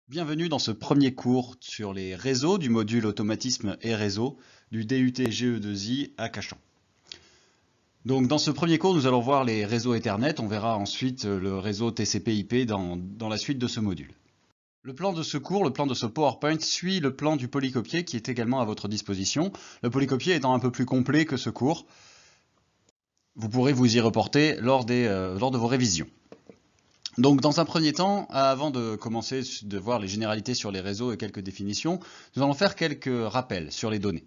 Bienvenue dans ce premier cours sur les réseaux du module automatisme et réseau du DUT GE2I à Cachan. Donc dans ce premier cours, nous allons voir les réseaux Ethernet, on verra ensuite le réseau TCP/IP dans la suite de ce module. Le plan de ce cours, le plan de ce PowerPoint suit le plan du polycopier qui est également à votre disposition. Le polycopier étant un peu plus complet que ce cours, vous pourrez vous y reporter lors de vos révisions. Donc dans un premier temps, avant de commencer de voir les généralités sur les réseaux et quelques définitions, nous allons faire quelques rappels sur les données.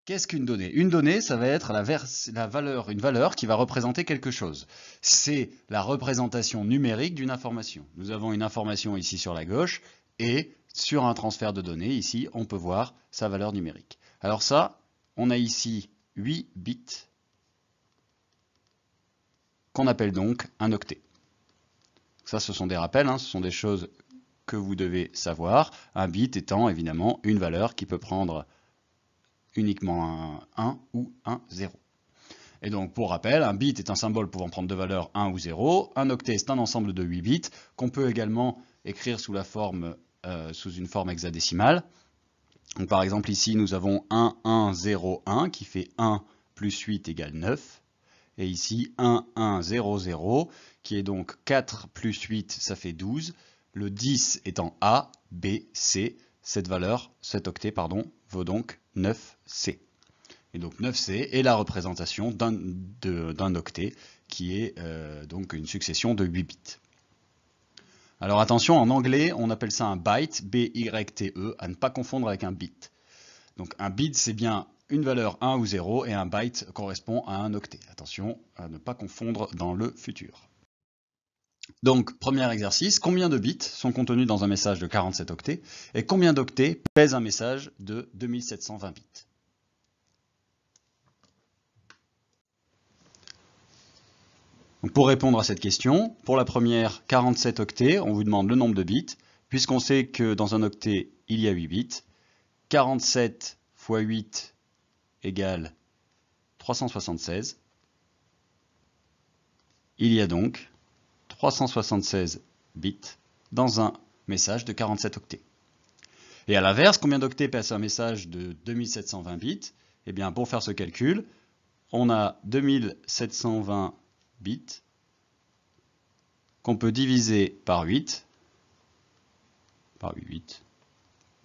Qu'est-ce qu'une donnée? Une donnée, ça va être une valeur qui va représenter quelque chose. C'est la représentation numérique d'une information. Nous avons une information ici sur la gauche et sur un transfert de données, ici, on peut voir sa valeur numérique. Alors ça, on a ici 8 bits qu'on appelle donc un octet. Ça, ce sont des rappels, ce sont des choses que vous devez savoir. Un bit étant évidemment une valeur qui peut prendre uniquement un 1 ou un 0. Et donc, pour rappel, un bit est un symbole pouvant prendre deux valeurs 1 ou 0. Un octet, c'est un ensemble de 8 bits qu'on peut également écrire sous une forme hexadécimale. Donc, par exemple, ici, nous avons 1, 1, 0, 1 qui fait 1 plus 8 égale 9. Et ici, 1, 1, 0, 0, qui est donc 4 plus 8, ça fait 12. Le 10 étant A, B, C, cet octet, vaut donc 9C. Et donc 9C est la représentation d'un octet, qui est donc une succession de 8 bits. Alors attention, en anglais, on appelle ça un byte, B-Y-T-E, à ne pas confondre avec un bit. Donc un bit, c'est bien une valeur 1 ou 0 et un byte correspond à un octet. Attention à ne pas confondre dans le futur. Donc, premier exercice, combien de bits sont contenus dans un message de 47 octets et combien d'octets pèse un message de 2720 bits? Donc, pour répondre à cette question, pour la première 47 octets, on vous demande le nombre de bits, puisqu'on sait que dans un octet, il y a 8 bits. 47 fois 8 égale 376. Il y a donc 376 bits dans un message de 47 octets. Et à l'inverse, combien d'octets pèse un message de 2720 bits? Eh bien, pour faire ce calcul, on a 2720 bits qu'on peut diviser par 8,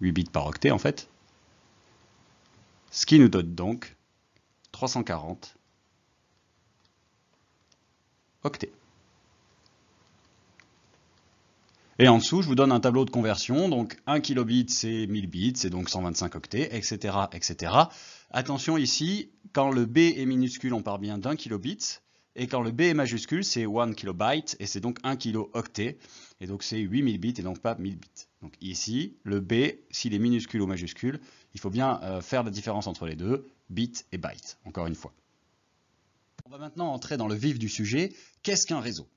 8 bits par octet en fait, ce qui nous donne donc 340 octets. Et en dessous, je vous donne un tableau de conversion. Donc 1 kilobit, c'est 1000 bits, c'est donc 125 octets, etc., etc. Attention ici, quand le B est minuscule, on part bien d'un kilobit. Et quand le B est majuscule, c'est 1 kilobyte, et c'est donc 1 kilo-octet. Et donc c'est 8000 bits et donc pas 1000 bits. Donc ici, le B, s'il est minuscule ou majuscule, il faut bien faire la différence entre les deux, bit et byte, encore une fois. On va maintenant entrer dans le vif du sujet. Qu'est-ce qu'un réseau ?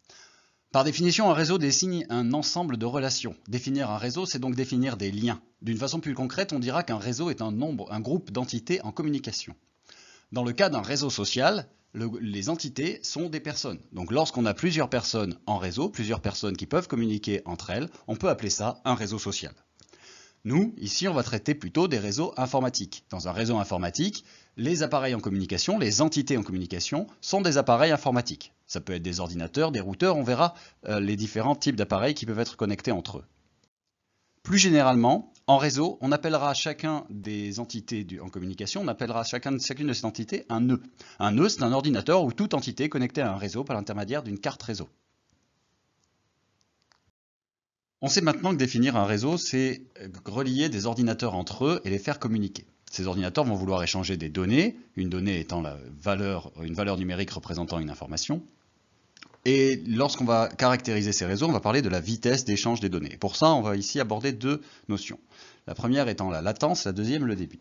Par définition, un réseau désigne un ensemble de relations. Définir un réseau, c'est donc définir des liens. D'une façon plus concrète, on dira qu'un réseau est un groupe d'entités en communication. Dans le cas d'un réseau social, les entités sont des personnes. Donc lorsqu'on a plusieurs personnes en réseau, plusieurs personnes qui peuvent communiquer entre elles, on peut appeler ça un réseau social. Nous, ici, on va traiter plutôt des réseaux informatiques. Dans un réseau informatique, les appareils en communication, les entités en communication, sont des appareils informatiques. Ça peut être des ordinateurs, des routeurs, on verra les différents types d'appareils qui peuvent être connectés entre eux. Plus généralement, en réseau, on appellera chacun des entités en communication, on appellera chacune de ces entités un nœud. Un nœud, c'est un ordinateur ou toute entité connectée à un réseau par l'intermédiaire d'une carte réseau. On sait maintenant que définir un réseau, c'est relier des ordinateurs entre eux et les faire communiquer. Ces ordinateurs vont vouloir échanger des données, une donnée étant une valeur numérique représentant une information. Et lorsqu'on va caractériser ces réseaux, on va parler de la vitesse d'échange des données. Pour ça, on va ici aborder deux notions. La première étant la latence, la deuxième le débit.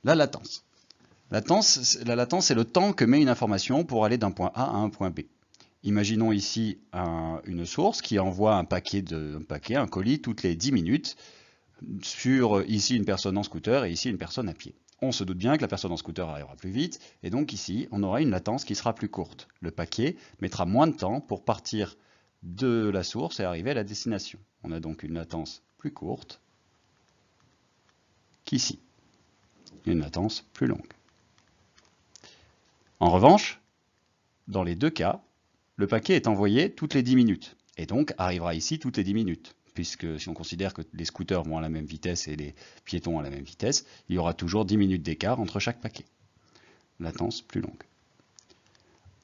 La latence. La latence, c'est le temps que met une information pour aller d'un point A à un point B. Imaginons ici une source qui envoie un colis toutes les 10 minutes sur ici une personne en scooter et ici une personne à pied. On se doute bien que la personne en scooter arrivera plus vite et donc ici on aura une latence qui sera plus courte. Le paquet mettra moins de temps pour partir de la source et arriver à la destination. On a donc une latence plus courte qu'ici, une latence plus longue. En revanche, dans les deux cas, le paquet est envoyé toutes les 10 minutes, et donc arrivera ici toutes les 10 minutes, puisque si on considère que les scooters vont à la même vitesse et les piétons à la même vitesse, il y aura toujours 10 minutes d'écart entre chaque paquet. Latence plus longue.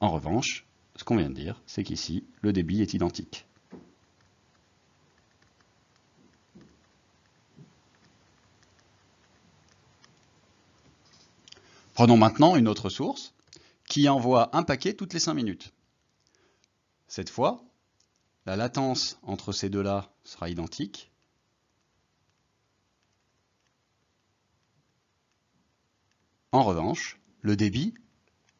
En revanche, ce qu'on vient de dire, c'est qu'ici, le débit est identique. Prenons maintenant une autre source qui envoie un paquet toutes les 5 minutes. Cette fois, la latence entre ces deux-là sera identique. En revanche, le débit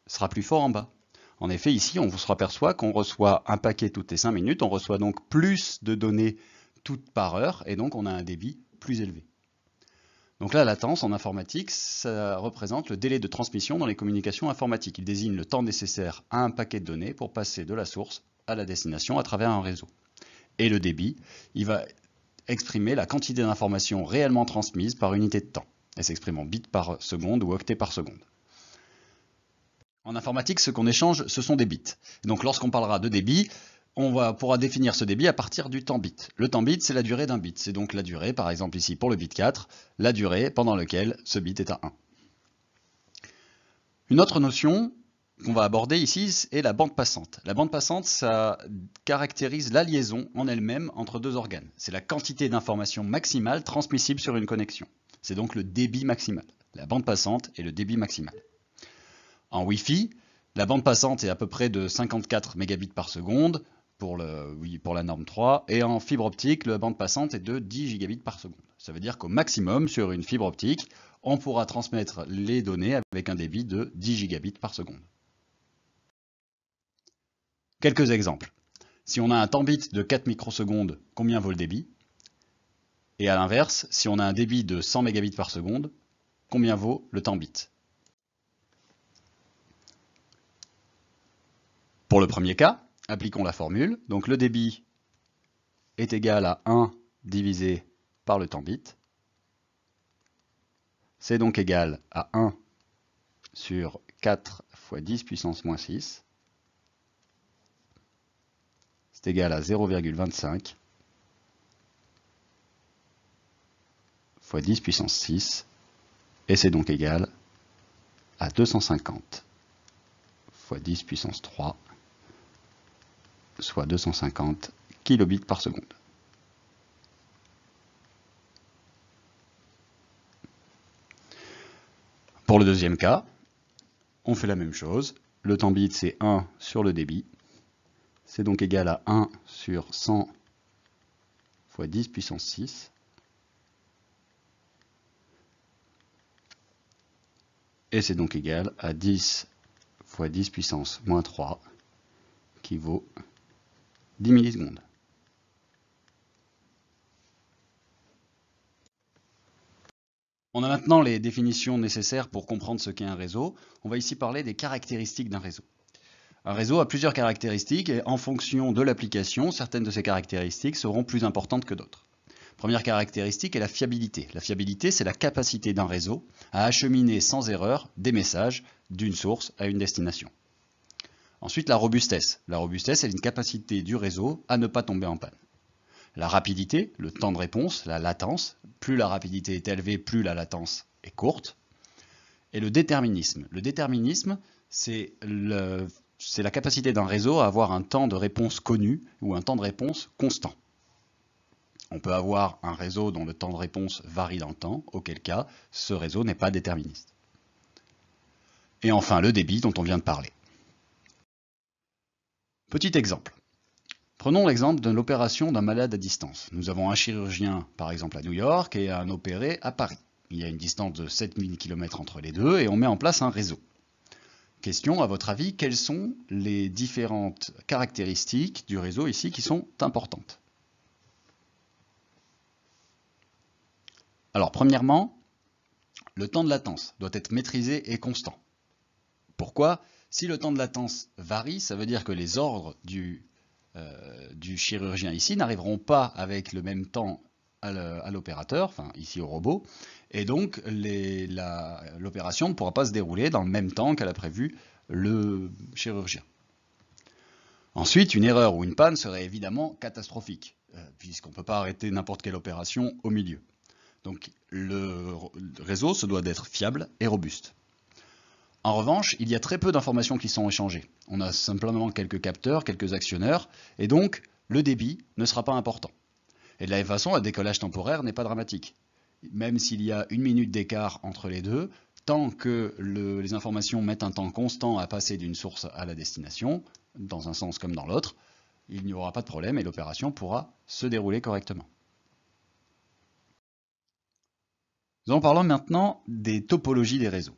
sera plus fort en bas. En effet, ici, on se aperçoit qu'on reçoit un paquet toutes les 5 minutes, on reçoit donc plus de données toutes par heure, et donc on a un débit plus élevé. Donc la latence en informatique, ça représente le délai de transmission dans les communications informatiques. Il désigne le temps nécessaire à un paquet de données pour passer de la source à la destination à travers un réseau. Et le débit, il va exprimer la quantité d'informations réellement transmises par unité de temps. Elle s'exprime en bits par seconde ou octets par seconde. En informatique, ce qu'on échange, ce sont des bits. Donc lorsqu'on parlera de débit, on pourra définir ce débit à partir du temps bit. Le temps bit, c'est la durée d'un bit. C'est donc la durée, par exemple ici pour le bit 4, la durée pendant laquelle ce bit est à 1. Une autre notion qu'on va aborder ici est la bande passante. La bande passante, ça caractérise la liaison en elle-même entre deux organes. C'est la quantité d'informations maximale transmissible sur une connexion. C'est donc le débit maximal. La bande passante est le débit maximal. En Wi-Fi, la bande passante est à peu près de 54 mégabits par seconde pour la norme 3, et en fibre optique, la bande passante est de 10 gigabits par seconde. Ça veut dire qu'au maximum, sur une fibre optique, on pourra transmettre les données avec un débit de 10 gigabits par seconde. Quelques exemples. Si on a un temps bit de 4 microsecondes, combien vaut le débit? Et à l'inverse, si on a un débit de 100 mégabits par seconde, combien vaut le temps bit? Pour le premier cas, appliquons la formule. Donc le débit est égal à 1 divisé par le temps bit. C'est donc égal à 1 sur 4 fois 10 puissance moins 6. C'est égal à 0,25 fois 10 puissance 6. Et c'est donc égal à 250 fois 10 puissance 3, soit 250 kilobits par seconde. Pour le deuxième cas, on fait la même chose. Le temps bit, c'est 1 sur le débit. C'est donc égal à 1 sur 100 fois 10 puissance 6. Et c'est donc égal à 10 fois 10 puissance moins 3, qui vaut 10 millisecondes. On a maintenant les définitions nécessaires pour comprendre ce qu'est un réseau. On va ici parler des caractéristiques d'un réseau. Un réseau a plusieurs caractéristiques et en fonction de l'application, certaines de ces caractéristiques seront plus importantes que d'autres. Première caractéristique est la fiabilité. La fiabilité, c'est la capacité d'un réseau à acheminer sans erreur des messages d'une source à une destination. Ensuite, la robustesse. La robustesse est une capacité du réseau à ne pas tomber en panne. La rapidité, le temps de réponse, la latence. Plus la rapidité est élevée, plus la latence est courte. Et le déterminisme. Le déterminisme, c'est la capacité d'un réseau à avoir un temps de réponse connu ou un temps de réponse constant. On peut avoir un réseau dont le temps de réponse varie dans le temps, auquel cas ce réseau n'est pas déterministe. Et enfin le débit dont on vient de parler. Petit exemple. Prenons l'exemple de l'opération d'un malade à distance. Nous avons un chirurgien par exemple à New York et un opéré à Paris. Il y a une distance de 7000 km entre les deux et on met en place un réseau. Question, à votre avis, quelles sont les différentes caractéristiques du réseau ici qui sont importantes? Alors, premièrement, le temps de latence doit être maîtrisé et constant. Pourquoi? Si le temps de latence varie, ça veut dire que les ordres du chirurgien ici n'arriveront pas avec le même temps à l'opérateur, enfin ici au robot, et donc l'opération ne pourra pas se dérouler dans le même temps qu'elle a prévu le chirurgien. Ensuite, une erreur ou une panne serait évidemment catastrophique, puisqu'on ne peut pas arrêter n'importe quelle opération au milieu. Donc le réseau se doit d'être fiable et robuste. En revanche, il y a très peu d'informations qui sont échangées. On a simplement quelques capteurs, quelques actionneurs, et donc le débit ne sera pas important. Et de la même façon, un décollage temporaire n'est pas dramatique. Même s'il y a 1 minute d'écart entre les deux, tant que les informations mettent un temps constant à passer d'une source à la destination, dans un sens comme dans l'autre, il n'y aura pas de problème et l'opération pourra se dérouler correctement. Nous allons parler maintenant des topologies des réseaux.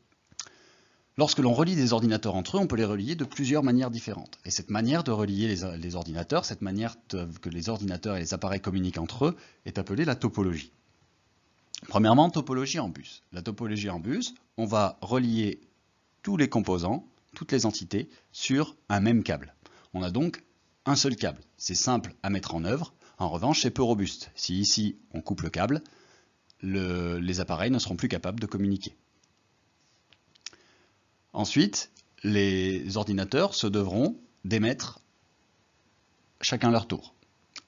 Lorsque l'on relie des ordinateurs entre eux, on peut les relier de plusieurs manières différentes. Et cette manière de relier les ordinateurs, cette manière que les ordinateurs et les appareils communiquent entre eux, est appelée la topologie. Premièrement, topologie en bus. La topologie en bus, on va relier tous les composants, toutes les entités, sur un même câble. On a donc un seul câble. C'est simple à mettre en œuvre. En revanche, c'est peu robuste. Si ici, on coupe le câble, les appareils ne seront plus capables de communiquer. Ensuite, les ordinateurs se devront d'émettre chacun leur tour.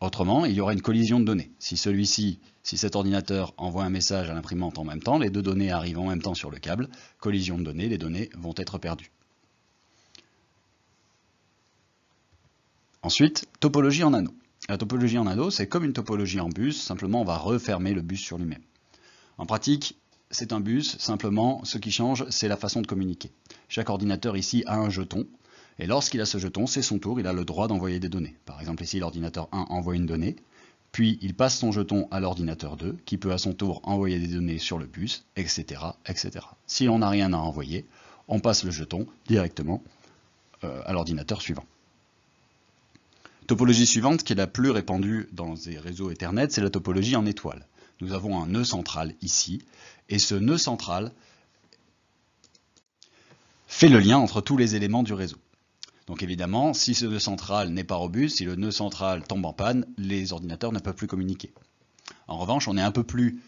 Autrement, il y aura une collision de données. Si cet ordinateur envoie un message à l'imprimante en même temps, les deux données arrivent en même temps sur le câble, collision de données, les données vont être perdues. Ensuite, topologie en anneau. La topologie en anneau, c'est comme une topologie en bus, simplement on va refermer le bus sur lui-même. En pratique, c'est un bus, simplement ce qui change, c'est la façon de communiquer. Chaque ordinateur ici a un jeton, et lorsqu'il a ce jeton, c'est son tour, il a le droit d'envoyer des données. Par exemple ici, l'ordinateur 1 envoie une donnée, puis il passe son jeton à l'ordinateur 2, qui peut à son tour envoyer des données sur le bus, etc. etc. Si on n'a rien à envoyer, on passe le jeton directement à l'ordinateur suivant. Topologie suivante, qui est la plus répandue dans les réseaux Ethernet, c'est la topologie en étoile. Nous avons un nœud central ici, et ce nœud central fait le lien entre tous les éléments du réseau. Donc évidemment, si ce nœud central n'est pas robuste, si le nœud central tombe en panne, les ordinateurs ne peuvent plus communiquer. En revanche, on est un peu plus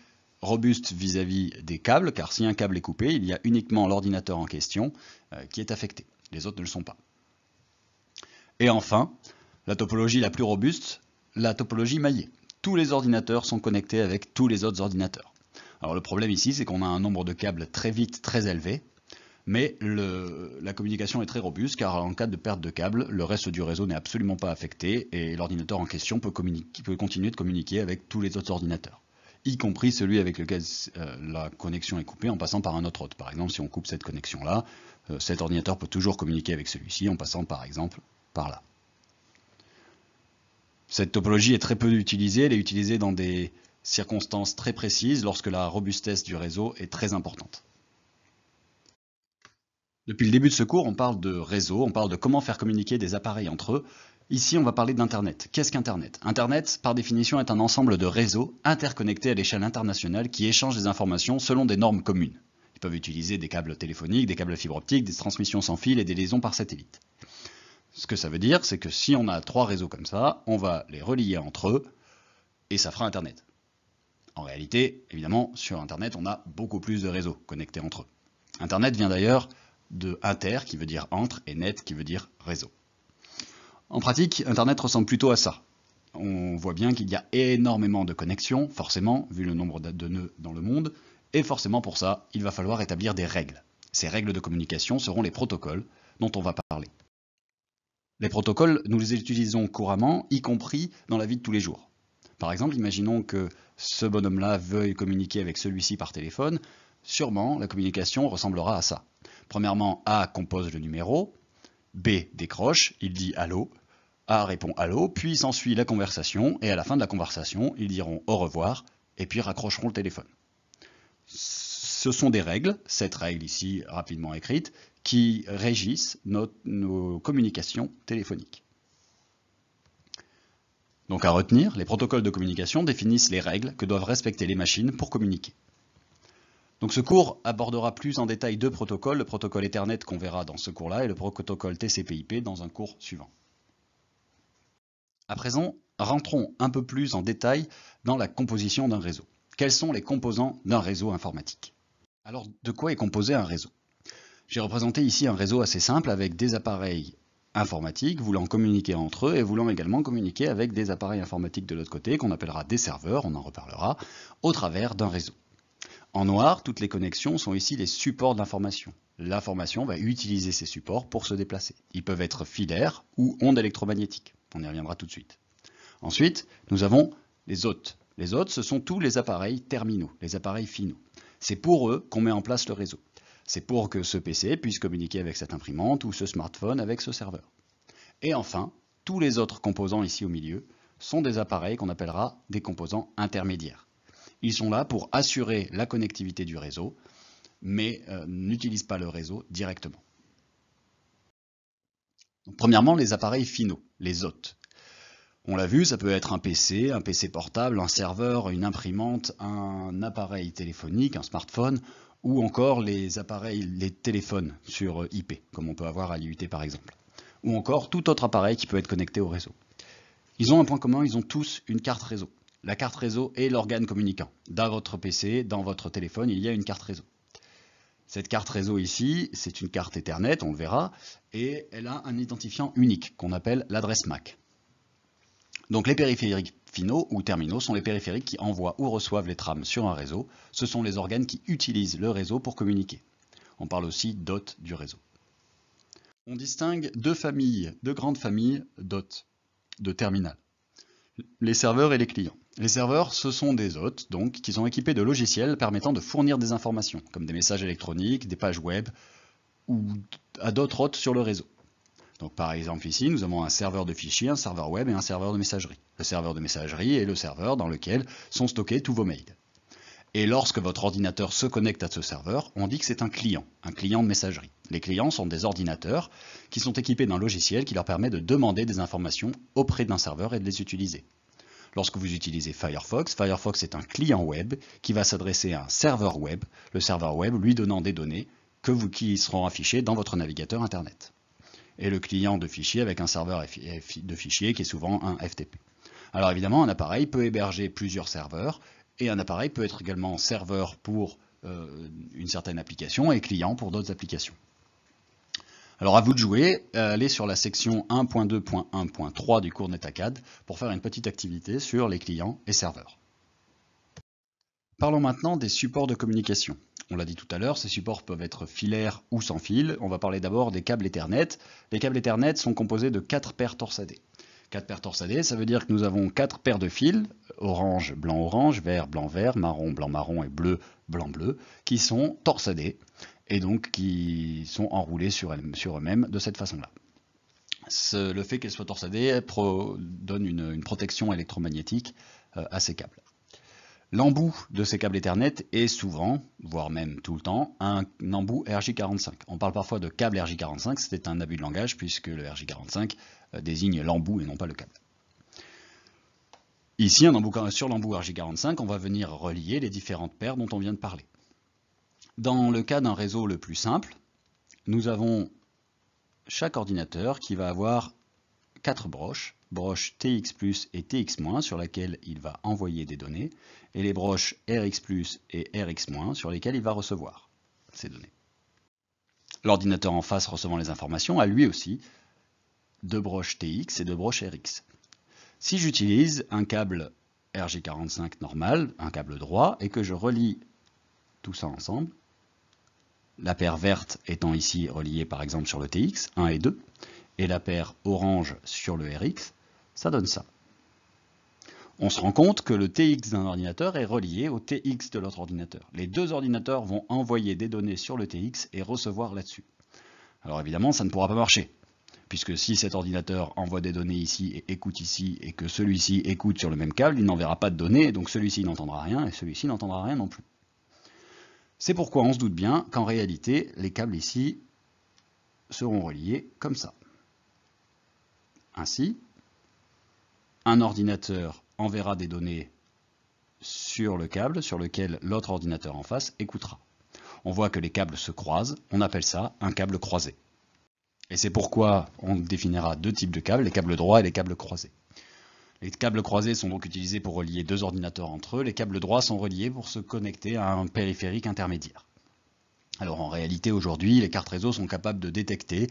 robuste vis-à-vis des câbles, car si un câble est coupé, il y a uniquement l'ordinateur en question qui est affecté. Les autres ne le sont pas. Et enfin, la topologie la plus robuste, la topologie maillée. Tous les ordinateurs sont connectés avec tous les autres ordinateurs. Alors le problème ici, c'est qu'on a un nombre de câbles très vite très élevé, mais la communication est très robuste car en cas de perte de câble, le reste du réseau n'est absolument pas affecté et l'ordinateur en question peut continuer de communiquer avec tous les autres ordinateurs, y compris celui avec lequel la connexion est coupée en passant par un autre hôte. Par exemple, si on coupe cette connexion-là, cet ordinateur peut toujours communiquer avec celui-ci en passant par exemple par là. Cette topologie est très peu utilisée, elle est utilisée dans des circonstances très précises lorsque la robustesse du réseau est très importante. Depuis le début de ce cours, on parle de réseau, on parle de comment faire communiquer des appareils entre eux. Ici, on va parler d'Internet. Qu'est-ce qu'Internet? Internet, par définition, est un ensemble de réseaux interconnectés à l'échelle internationale qui échangent des informations selon des normes communes. Ils peuvent utiliser des câbles téléphoniques, des câbles fibre optique, des transmissions sans fil et des liaisons par satellite. Ce que ça veut dire, c'est que si on a 3 réseaux comme ça, on va les relier entre eux et ça fera Internet. En réalité, évidemment, sur Internet, on a beaucoup plus de réseaux connectés entre eux. Internet vient d'ailleurs de inter, qui veut dire entre, et net, qui veut dire réseau. En pratique, Internet ressemble plutôt à ça. On voit bien qu'il y a énormément de connexions, forcément, vu le nombre de nœuds dans le monde, et forcément pour ça, il va falloir établir des règles. Ces règles de communication seront les protocoles dont on va parler. Les protocoles, nous les utilisons couramment, y compris dans la vie de tous les jours. Par exemple, imaginons que ce bonhomme-là veuille communiquer avec celui-ci par téléphone. Sûrement, la communication ressemblera à ça. Premièrement, A compose le numéro, B décroche, il dit « allô », A répond « allô », puis s'ensuit la conversation, et à la fin de la conversation, ils diront « au revoir », et puis raccrocheront le téléphone. Ce sont des règles, cette règle ici rapidement écrite, qui régissent nos communications téléphoniques. Donc à retenir, les protocoles de communication définissent les règles que doivent respecter les machines pour communiquer. Donc ce cours abordera plus en détail 2 protocoles, le protocole Ethernet qu'on verra dans ce cours-là et le protocole TCP/IP dans un cours suivant. À présent, rentrons un peu plus en détail dans la composition d'un réseau. Quels sont les composants d'un réseau informatique? Alors, de quoi est composé un réseau? J'ai représenté ici un réseau assez simple avec des appareils informatiques voulant communiquer entre eux et voulant également communiquer avec des appareils informatiques de l'autre côté qu'on appellera des serveurs, on en reparlera, au travers d'un réseau. En noir, toutes les connexions sont ici les supports d'information. L'information va utiliser ces supports pour se déplacer. Ils peuvent être filaires ou ondes électromagnétiques. On y reviendra tout de suite. Ensuite, nous avons les hôtes. Les hôtes, ce sont tous les appareils terminaux, les appareils finaux. C'est pour eux qu'on met en place le réseau. C'est pour que ce PC puisse communiquer avec cette imprimante ou ce smartphone avec ce serveur. Et enfin, tous les autres composants ici au milieu sont des appareils qu'on appellera des composants intermédiaires. Ils sont là pour assurer la connectivité du réseau, mais n'utilisent pas le réseau directement. Donc, premièrement, les appareils finaux, les hôtes. On l'a vu, ça peut être un PC portable, un serveur, une imprimante, un appareil téléphonique, un smartphone, ou encore les téléphones sur IP, comme on peut avoir à l'IUT par exemple. Ou encore tout autre appareil qui peut être connecté au réseau. Ils ont un point commun, ils ont tous une carte réseau. La carte réseau est l'organe communicant. Dans votre PC, dans votre téléphone, il y a une carte réseau. Cette carte réseau ici, c'est une carte Ethernet, on le verra, et elle a un identifiant unique qu'on appelle l'adresse MAC. Donc les périphériques finaux ou terminaux sont les périphériques qui envoient ou reçoivent les trames sur un réseau. Ce sont les organes qui utilisent le réseau pour communiquer. On parle aussi d'hôtes du réseau. On distingue deux grandes familles d'hôtes, de terminal. Les serveurs et les clients. Les serveurs, ce sont des hôtes donc, qui sont équipés de logiciels permettant de fournir des informations, comme des messages électroniques, des pages web, ou à d'autres hôtes sur le réseau. Donc par exemple ici, nous avons un serveur de fichiers, un serveur web et un serveur de messagerie. Le serveur de messagerie est le serveur dans lequel sont stockés tous vos mails. Et lorsque votre ordinateur se connecte à ce serveur, on dit que c'est un client de messagerie. Les clients sont des ordinateurs qui sont équipés d'un logiciel qui leur permet de demander des informations auprès d'un serveur et de les utiliser. Lorsque vous utilisez Firefox, Firefox est un client web qui va s'adresser à un serveur web, le serveur web lui donnant des données qui seront affichées dans votre navigateur Internet. Et le client de fichiers avec un serveur de fichiers qui est souvent un FTP. Alors évidemment, un appareil peut héberger plusieurs serveurs et un appareil peut être également serveur pour une certaine application et client pour d'autres applications. Alors à vous de jouer, allez sur la section 1.2.1.3 du cours NetAcad pour faire une petite activité sur les clients et serveurs. Parlons maintenant des supports de communication. On l'a dit tout à l'heure, ces supports peuvent être filaires ou sans fil. On va parler d'abord des câbles Ethernet. Les câbles Ethernet sont composés de 4 paires torsadées. 4 paires torsadées, ça veut dire que nous avons 4 paires de fils, orange, blanc, orange, vert, blanc, vert, marron, blanc, marron et bleu, blanc, bleu, qui sont torsadés et donc qui sont enroulés sur eux-mêmes de cette façon-là. Le fait qu'elles soient torsadées donne une protection électromagnétique à ces câbles. L'embout de ces câbles Ethernet est souvent, voire même tout le temps, un embout RJ45. On parle parfois de câble RJ45, c'est un abus de langage puisque le RJ45 désigne l'embout et non pas le câble. Ici, sur l'embout RJ45, on va venir relier les différentes paires dont on vient de parler. Dans le cas d'un réseau le plus simple, nous avons chaque ordinateur qui va avoir 4 broches TX+ et TX- sur laquelle il va envoyer des données, et les broches RX+ et RX- sur lesquelles il va recevoir ces données. L'ordinateur en face recevant les informations a lui aussi 2 broches TX et 2 broches RX. Si j'utilise un câble RJ45 normal, un câble droit, et que je relie tout ça ensemble, la paire verte étant ici reliée par exemple sur le TX, 1 et 2, et la paire orange sur le RX, ça donne ça. On se rend compte que le TX d'un ordinateur est relié au TX de l'autre ordinateur. Les deux ordinateurs vont envoyer des données sur le TX et recevoir là-dessus. Alors évidemment, ça ne pourra pas marcher, puisque si cet ordinateur envoie des données ici et écoute ici, et que celui-ci écoute sur le même câble, il n'enverra pas de données, donc celui-ci n'entendra rien, et celui-ci n'entendra rien non plus. C'est pourquoi on se doute bien qu'en réalité, les câbles ici seront reliés comme ça. Ainsi, un ordinateur enverra des données sur le câble sur lequel l'autre ordinateur en face écoutera. On voit que les câbles se croisent, on appelle ça un câble croisé. Et c'est pourquoi on définira deux types de câbles, les câbles droits et les câbles croisés. Les câbles croisés sont donc utilisés pour relier deux ordinateurs entre eux. Les câbles droits sont reliés pour se connecter à un périphérique intermédiaire. Alors en réalité, aujourd'hui, les cartes réseau sont capables de détecter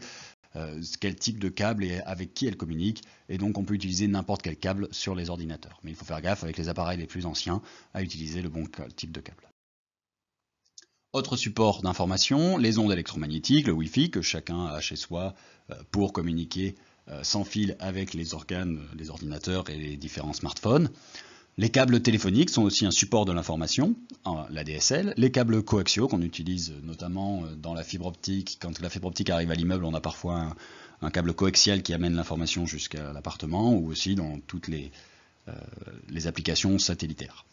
quel type de câble et avec qui elles communiquent, et donc on peut utiliser n'importe quel câble sur les ordinateurs. Mais il faut faire gaffe avec les appareils les plus anciens à utiliser le bon type de câble. Autre support d'information, les ondes électromagnétiques, le Wi-Fi que chacun a chez soi pour communiquer sans fil avec les organes, les ordinateurs et les différents smartphones. Les câbles téléphoniques sont aussi un support de l'information, la DSL. Les câbles coaxiaux qu'on utilise notamment dans la fibre optique. Quand la fibre optique arrive à l'immeuble, on a parfois un câble coaxial qui amène l'information jusqu'à l'appartement ou aussi dans toutes les applications satellitaires.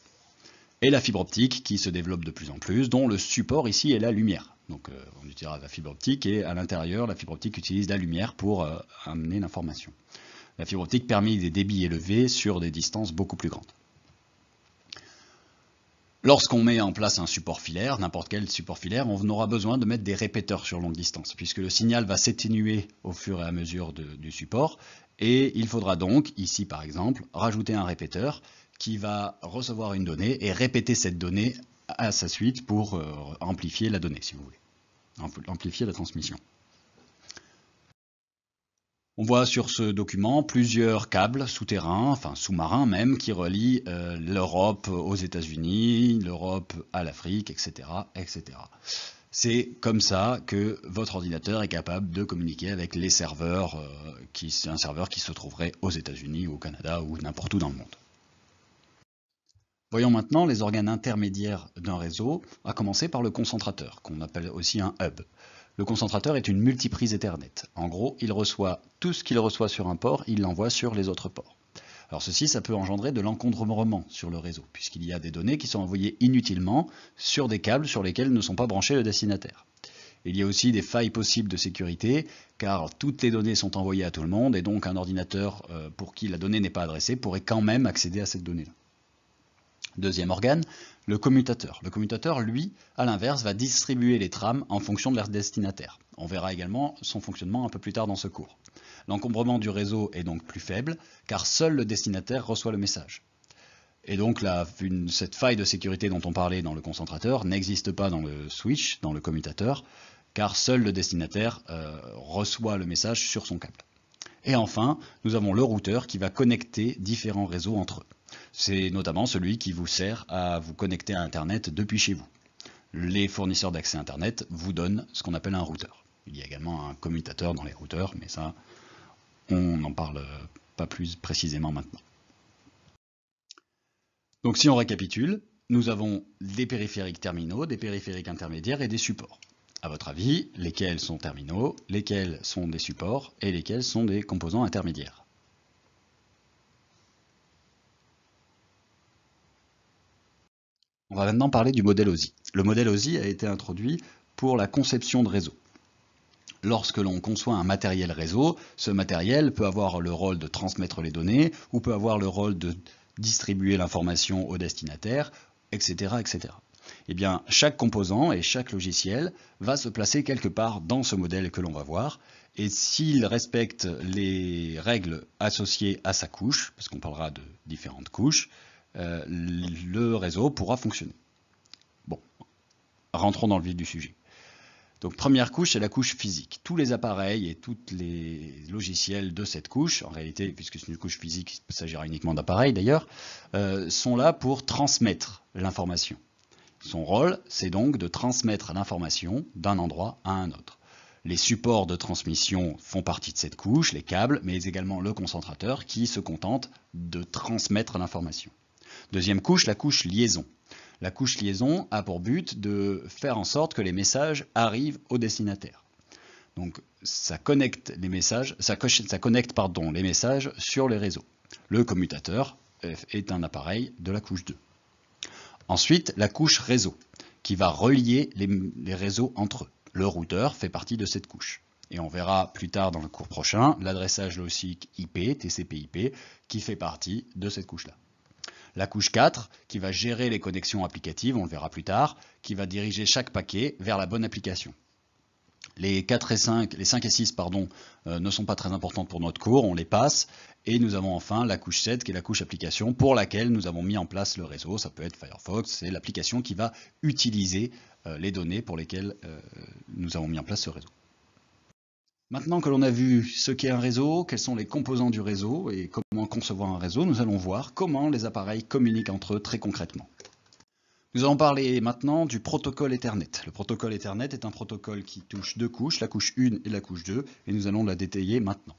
Et la fibre optique qui se développe de plus en plus, dont le support ici est la lumière. Donc on utilisera la fibre optique et à l'intérieur, la fibre optique utilise la lumière pour amener l'information. La fibre optique permet des débits élevés sur des distances beaucoup plus grandes. Lorsqu'on met en place un support filaire, n'importe quel support filaire, on aura besoin de mettre des répéteurs sur longue distance, puisque le signal va s'atténuer au fur et à mesure du support, et il faudra donc, ici par exemple, rajouter un répéteur qui va recevoir une donnée et répéter cette donnée à sa suite pour amplifier la donnée, si vous voulez, amplifier la transmission. On voit sur ce document plusieurs câbles souterrains, enfin sous-marins même, qui relient l'Europe aux États-Unis, l'Europe à l'Afrique, etc., etc. C'est comme ça que votre ordinateur est capable de communiquer avec les serveurs, un serveur qui se trouverait aux États-Unis, au Canada ou n'importe où dans le monde. Voyons maintenant les organes intermédiaires d'un réseau, à commencer par le concentrateur, qu'on appelle aussi un hub. Le concentrateur est une multiprise Ethernet. En gros, il reçoit tout ce qu'il reçoit sur un port, il l'envoie sur les autres ports. Alors ceci, ça peut engendrer de l'encombrement sur le réseau, puisqu'il y a des données qui sont envoyées inutilement sur des câbles sur lesquels ne sont pas branchés le destinataire. Il y a aussi des failles possibles de sécurité, car toutes les données sont envoyées à tout le monde, et donc un ordinateur pour qui la donnée n'est pas adressée pourrait quand même accéder à cette donnée-là. Deuxième organe, le commutateur. Le commutateur, lui, à l'inverse, va distribuer les trames en fonction de leur destinataire. On verra également son fonctionnement un peu plus tard dans ce cours. L'encombrement du réseau est donc plus faible, car seul le destinataire reçoit le message. Et donc cette faille de sécurité dont on parlait dans le concentrateur n'existe pas dans le switch, dans le commutateur, car seul le destinataire reçoit le message sur son câble. Et enfin, nous avons le routeur qui va connecter différents réseaux entre eux. C'est notamment celui qui vous sert à vous connecter à Internet depuis chez vous. Les fournisseurs d'accès Internet vous donnent ce qu'on appelle un routeur. Il y a également un commutateur dans les routeurs, mais ça, on n'en parle pas plus précisément maintenant. Donc si on récapitule, nous avons des périphériques terminaux, des périphériques intermédiaires et des supports. À votre avis, lesquels sont terminaux, lesquels sont des supports et lesquels sont des composants intermédiaires? On va maintenant parler du modèle OSI. Le modèle OSI a été introduit pour la conception de réseau. Lorsque l'on conçoit un matériel réseau, ce matériel peut avoir le rôle de transmettre les données ou peut avoir le rôle de distribuer l'information au destinataire, etc., etc. Eh bien, chaque composant et chaque logiciel va se placer quelque part dans ce modèle que l'on va voir. Et s'il respecte les règles associées à sa couche, parce qu'on parlera de différentes couches, le réseau pourra fonctionner. Bon, rentrons dans le vif du sujet. Donc première couche, c'est la couche physique. Tous les appareils et tous les logiciels de cette couche, en réalité, puisque c'est une couche physique, il s'agira uniquement d'appareils d'ailleurs, sont là pour transmettre l'information. Son rôle, c'est donc de transmettre l'information d'un endroit à un autre. Les supports de transmission font partie de cette couche, les câbles, mais également le concentrateur qui se contente de transmettre l'information. Deuxième couche, la couche liaison. La couche liaison a pour but de faire en sorte que les messages arrivent au destinataire. Donc ça connecte les messages, les messages sur les réseaux. Le commutateur est un appareil de la couche 2. Ensuite, la couche réseau, qui va relier les réseaux entre eux. Le routeur fait partie de cette couche. Et on verra plus tard dans le cours prochain l'adressage logique IP, TCP/IP, qui fait partie de cette couche-là. La couche 4, qui va gérer les connexions applicatives, on le verra plus tard, qui va diriger chaque paquet vers la bonne application. Les 5 et 6 pardon, ne sont pas très importantes pour notre cours, on les passe. Et nous avons enfin la couche 7 qui est la couche application pour laquelle nous avons mis en place le réseau. Ça peut être Firefox, c'est l'application qui va utiliser les données pour lesquelles nous avons mis en place ce réseau. Maintenant que l'on a vu ce qu'est un réseau, quels sont les composants du réseau et comment concevoir un réseau, nous allons voir comment les appareils communiquent entre eux très concrètement. Nous allons parler maintenant du protocole Ethernet. Le protocole Ethernet est un protocole qui touche deux couches, la couche 1 et la couche 2, et nous allons la détailler maintenant.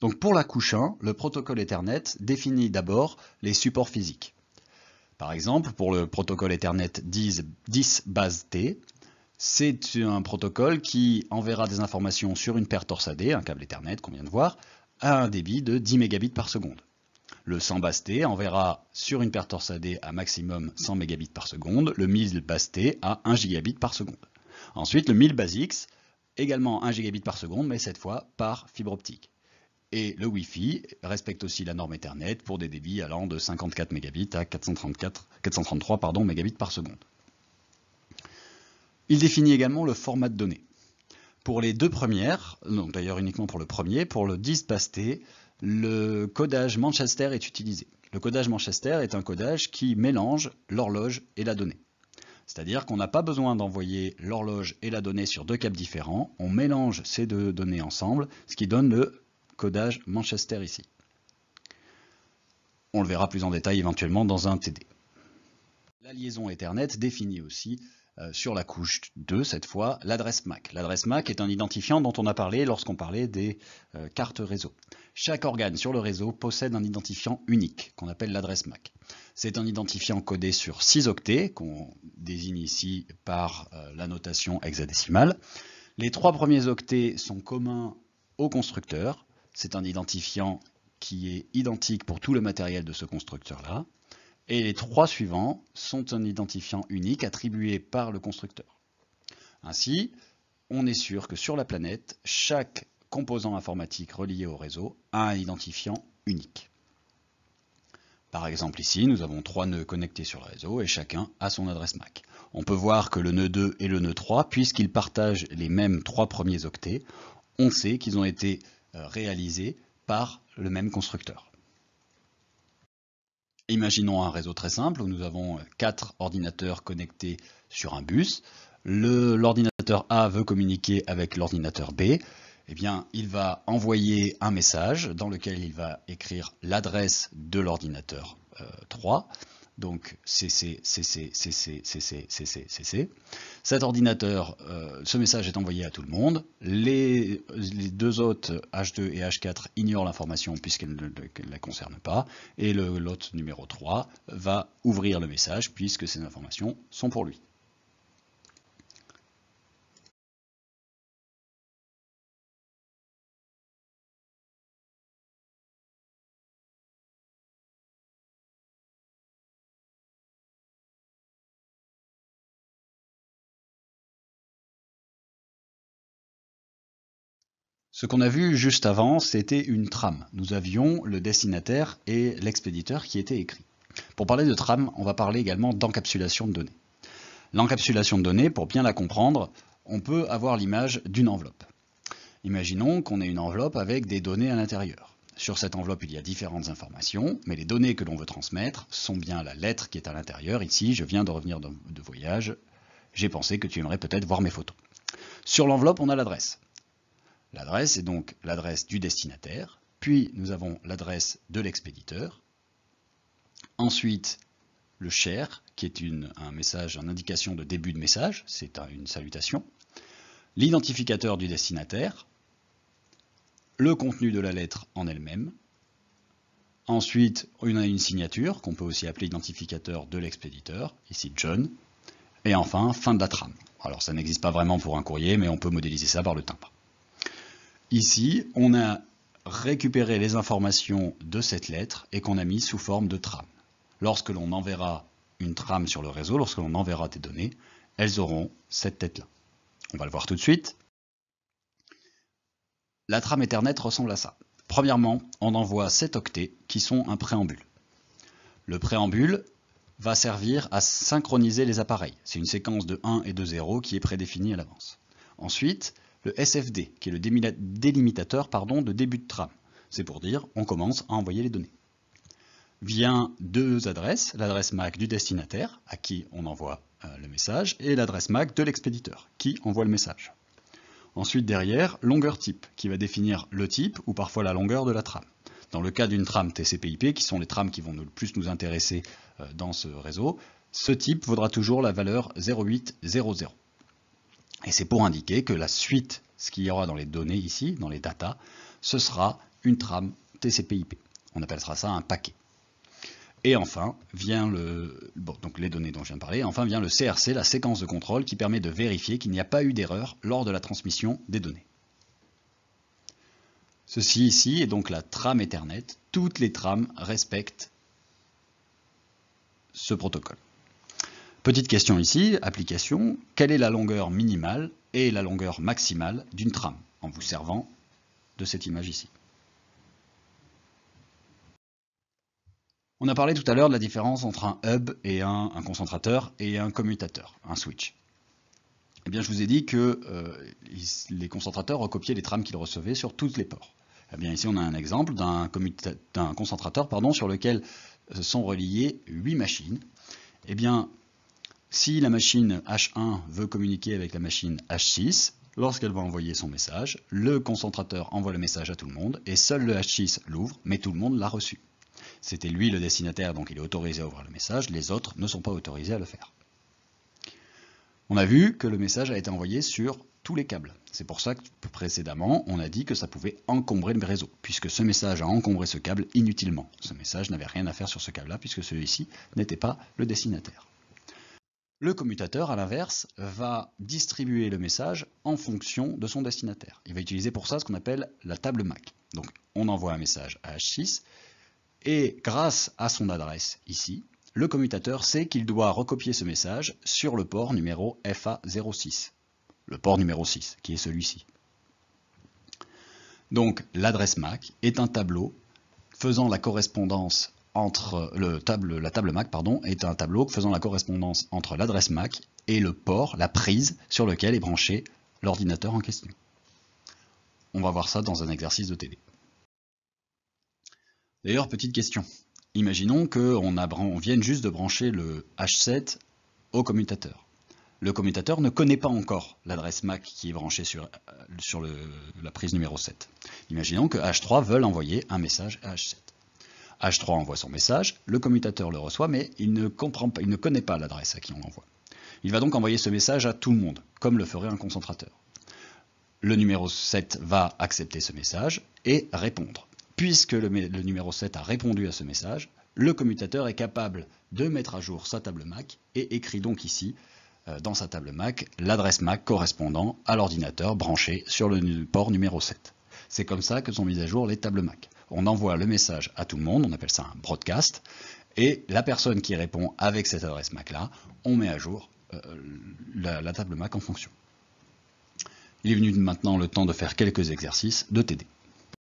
Donc pour la couche 1, le protocole Ethernet définit d'abord les supports physiques. Par exemple, pour le protocole Ethernet 10 base T, c'est un protocole qui enverra des informations sur une paire torsadée, un câble Ethernet qu'on vient de voir, à un débit de 10 mégabits par seconde. Le 100 base T enverra sur une paire torsadée à maximum 100 mégabits par seconde, le 1000 base T à 1 gigabit par seconde. Ensuite, le 1000 base X, également 1 gigabit par seconde, mais cette fois par fibre optique. Et le Wi-Fi respecte aussi la norme Ethernet pour des débits allant de 54 mégabits à 433 mégabits par seconde. Il définit également le format de données. Pour les deux premières, d'ailleurs uniquement pour le premier, pour le 10 base T, le codage Manchester est utilisé. Le codage Manchester est un codage qui mélange l'horloge et la donnée. C'est-à-dire qu'on n'a pas besoin d'envoyer l'horloge et la donnée sur deux câbles différents, on mélange ces deux données ensemble, ce qui donne le codage Manchester ici. On le verra plus en détail éventuellement dans un TD. La liaison Ethernet définit aussi sur la couche 2, cette fois, l'adresse MAC. L'adresse MAC est un identifiant dont on a parlé lorsqu'on parlait des cartes réseau. Chaque organe sur le réseau possède un identifiant unique, qu'on appelle l'adresse MAC. C'est un identifiant codé sur 6 octets, qu'on désigne ici par la notation hexadécimale. Les 3 premiers octets sont communs au constructeur. C'est un identifiant qui est identique pour tout le matériel de ce constructeur-là. Et les 3 suivants sont un identifiant unique attribué par le constructeur. Ainsi, on est sûr que sur la planète, chaque composant informatique relié au réseau a un identifiant unique. Par exemple ici, nous avons 3 nœuds connectés sur le réseau et chacun a son adresse MAC. On peut voir que le nœud 2 et le nœud 3, puisqu'ils partagent les mêmes 3 premiers octets, on sait qu'ils ont été réalisés par le même constructeur. Imaginons un réseau très simple où nous avons 4 ordinateurs connectés sur un bus. L'ordinateur A veut communiquer avec l'ordinateur B. Eh bien, il va envoyer un message dans lequel il va écrire l'adresse de l'ordinateur 3. Donc CC, CC, CC, CC, CC, CC. Cet ordinateur, ce message est envoyé à tout le monde. Les deux autres, H2 et H4, ignorent l'information puisqu'elle ne la concerne pas. Et l'hôte numéro 3 va ouvrir le message puisque ces informations sont pour lui. Ce qu'on a vu juste avant, c'était une trame. Nous avions le destinataire et l'expéditeur qui étaient écrits. Pour parler de trame, on va parler également d'encapsulation de données. L'encapsulation de données, pour bien la comprendre, on peut avoir l'image d'une enveloppe. Imaginons qu'on ait une enveloppe avec des données à l'intérieur. Sur cette enveloppe, il y a différentes informations, mais les données que l'on veut transmettre sont bien la lettre qui est à l'intérieur. Ici, je viens de revenir de voyage, j'ai pensé que tu aimerais peut-être voir mes photos. Sur l'enveloppe, on a l'adresse. L'adresse est donc l'adresse du destinataire, puis nous avons l'adresse de l'expéditeur. Ensuite, le share, qui est un message, une indication de début de message, c'est une salutation. L'identificateur du destinataire, le contenu de la lettre en elle-même. Ensuite, on a une signature, qu'on peut aussi appeler identificateur de l'expéditeur, ici John. Et enfin, fin de la trame. Alors ça n'existe pas vraiment pour un courrier, mais on peut modéliser ça par le timbre. Ici, on a récupéré les informations de cette lettre et qu'on a mis sous forme de trame. Lorsque l'on enverra une trame sur le réseau, lorsque l'on enverra des données, elles auront cette tête-là. On va le voir tout de suite. La trame Ethernet ressemble à ça. Premièrement, on envoie 7 octets qui sont un préambule. Le préambule va servir à synchroniser les appareils. C'est une séquence de 1 et de 0 qui est prédéfinie à l'avance. Ensuite, le SFD, qui est le délimitateur de début de trame. C'est pour dire on commence à envoyer les données. Vient deux adresses, l'adresse MAC du destinataire, à qui on envoie le message, et l'adresse MAC de l'expéditeur, qui envoie le message. Ensuite, derrière, longueur type, qui va définir le type ou parfois la longueur de la trame. Dans le cas d'une trame TCP/IP, qui sont les trames qui vont le plus nous intéresser dans ce réseau, ce type vaudra toujours la valeur 0800. Et c'est pour indiquer que la suite, ce qu'il y aura dans les données ici, dans les datas, ce sera une trame TCP/IP. On appellera ça un paquet. Et enfin, vient donc les données dont je viens de parler, enfin vient le CRC, la séquence de contrôle, qui permet de vérifier qu'il n'y a pas eu d'erreur lors de la transmission des données. Ceci ici est donc la trame Ethernet. Toutes les trames respectent ce protocole. Petite question ici, application, quelle est la longueur minimale et la longueur maximale d'une trame, en vous servant de cette image ici. On a parlé tout à l'heure de la différence entre un hub et un concentrateur et un commutateur, un switch. Eh bien, je vous ai dit que les concentrateurs recopiaient les trames qu'ils recevaient sur tous les ports. Eh bien, ici, on a un exemple d'un concentrateur sur lequel sont reliées 8 machines. Eh bien, si la machine H1 veut communiquer avec la machine H6, lorsqu'elle va envoyer son message, le concentrateur envoie le message à tout le monde et seul le H6 l'ouvre, mais tout le monde l'a reçu. C'était lui le destinataire, donc il est autorisé à ouvrir le message, les autres ne sont pas autorisés à le faire. On a vu que le message a été envoyé sur tous les câbles. C'est pour ça que précédemment, on a dit que ça pouvait encombrer le réseau, puisque ce message a encombré ce câble inutilement. Ce message n'avait rien à faire sur ce câble-là, puisque celui-ci n'était pas le destinataire. Le commutateur, à l'inverse, va distribuer le message en fonction de son destinataire. Il va utiliser pour ça ce qu'on appelle la table MAC. Donc, on envoie un message à H6, et grâce à son adresse ici, le commutateur sait qu'il doit recopier ce message sur le port numéro FA06. Le port numéro 6, qui est celui-ci. Donc, l'adresse MAC est un tableau faisant la correspondance entre la table MAC est un tableau faisant la correspondance entre l'adresse MAC et le port, la prise sur lequel est branché l'ordinateur en question. On va voir ça dans un exercice de TD. D'ailleurs, petite question. Imaginons qu'on vienne juste de brancher le H7 au commutateur. Le commutateur ne connaît pas encore l'adresse MAC qui est branchée sur la prise numéro 7. Imaginons que H3 veuille envoyer un message à H7. H3 envoie son message, le commutateur le reçoit, mais il ne connaît pas l'adresse à qui on l'envoie. Il va donc envoyer ce message à tout le monde, comme le ferait un concentrateur. Le numéro 7 va accepter ce message et répondre. Puisque le numéro 7 a répondu à ce message, le commutateur est capable de mettre à jour sa table MAC et écrit donc ici, dans sa table MAC, l'adresse MAC correspondant à l'ordinateur branché sur le port numéro 7. C'est comme ça que sont mises à jour les tables MAC. On envoie le message à tout le monde, on appelle ça un broadcast, et la personne qui répond avec cette adresse MAC-là, on met à jour la table MAC en fonction. Il est venu maintenant le temps de faire quelques exercices de TD.